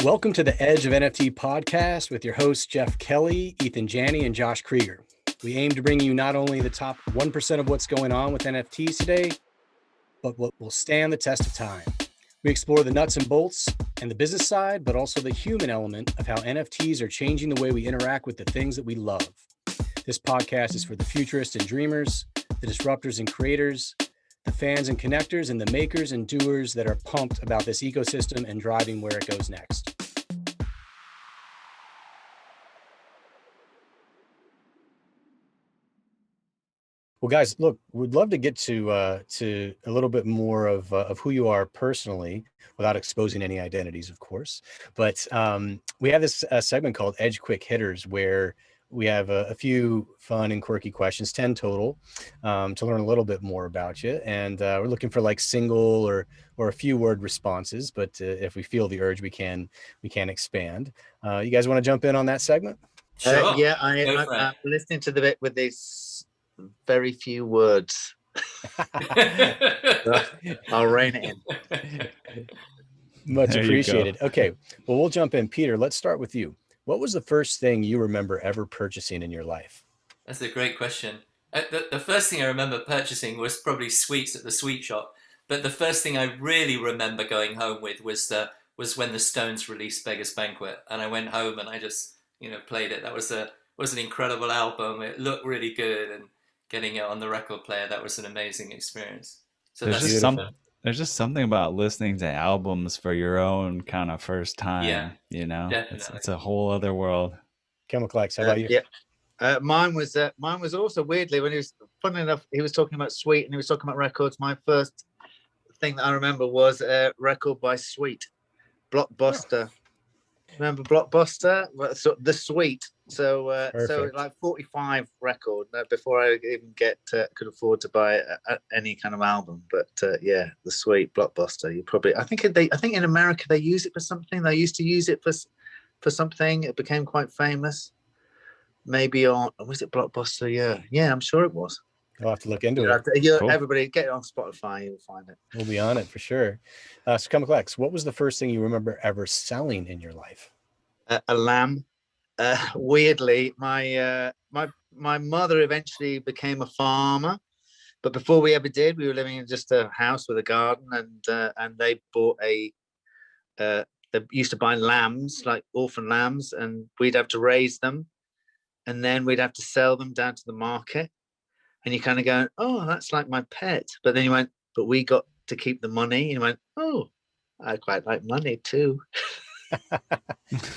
Welcome to the Edge of NFT podcast with your hosts, Jeff Kelly, Ethan Janney, and Josh Krieger. We aim to bring you not only the top 1% of what's going on with NFTs today, but what will stand the test of time. We explore the nuts and bolts and the business side, but also the human element of how NFTs are changing the way we interact with the things that we love. This podcast is for the futurists and dreamers, the disruptors and creators, the fans and connectors, and the makers and doers that are pumped about this ecosystem and driving where it goes next. Well, guys, look, we'd love to get to a little bit more of who you are personally, without exposing any identities, of course. But we have this segment called Edge Quick Hitters, where we have a few fun and quirky questions, 10 total, to learn a little bit more about you. And we're looking for like single or a few word responses. But if we feel the urge, we can expand. You guys want to jump in on that segment? Sure. Yeah, I'm listening to the bit with these very few words. I'll rein it in. Much appreciated. Okay, well, we'll jump in. Peter, let's start with you. What was the first thing you remember ever purchasing in your life? That's a great question. The first thing I remember purchasing was probably sweets at the sweet shop. But the first thing I really remember going home with was when the Stones released Beggars Banquet, and I went home and I just played it. That was an incredible album. It looked really good, and getting it on the record player, that was an amazing experience. So there's just something about listening to albums for your own kind of first time. Yeah, it's a whole other world. Chemical X, how about you? Yeah, mine was also weirdly, when funny enough, he was talking about Sweet and he was talking about records. My first thing that I remember was a record by Sweet, Blockbuster. Remember Blockbuster? The Sweet. So like 45 record before I even could afford to buy any kind of album. But the Sweet Blockbuster. I think in America they use it for something. They used to use it for something. It became quite famous. Maybe was it Blockbuster? Yeah, I'm sure it was. I'll have to look into it. Cool. Everybody get it on Spotify. You'll find it. We'll be on it for sure. So Chemical X, what was the first thing you remember ever selling in your life? A lamb. Weirdly, my mother eventually became a farmer, but before we ever did, we were living in just a house with a garden, and they bought they used to buy lambs, like orphan lambs, and we'd have to raise them, and then we'd have to sell them down to the market. And you kind of go, oh, that's like my pet. But then you went, but we got to keep the money. And you went, oh, I quite like money too.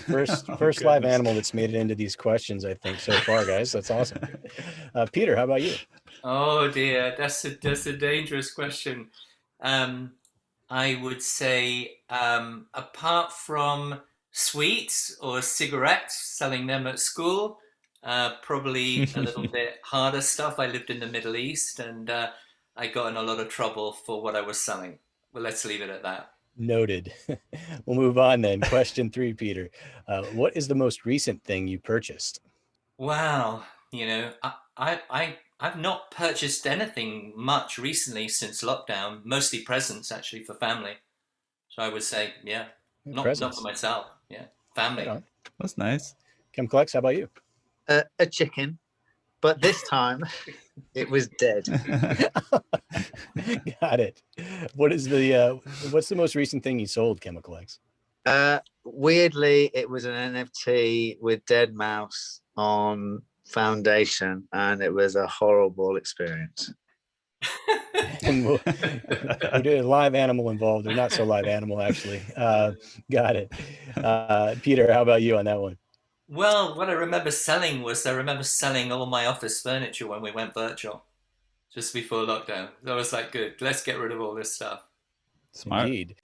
First live animal that's made it into these questions, I think, so far, guys. That's awesome. Peter, how about you? Oh dear, that's a dangerous question. I would say, apart from sweets or cigarettes, selling them at school, probably a little bit harder stuff. I lived in the Middle East, and I got in a lot of trouble for what I was selling. Well, let's leave it at that. Noted. We'll move on then. Question 3, Peter. What is the most recent thing you purchased? Wow. I've not purchased anything much recently since lockdown, mostly presents actually for family. So I would say, not for myself. Yeah. Family. Right on. That's nice. Chemical X, how about you? A chicken, but this time it was dead. Got it. What's the most recent thing you sold, Chemical X? Weirdly, it was an NFT with dead mouse on foundation, and it was a horrible experience. And we did a live animal involved, or not so live animal, actually. Got it. Peter, how about you on that one? Well, what I remember selling all my office furniture when we went virtual, just before lockdown. I was like, good, let's get rid of all this stuff. Smart. Indeed.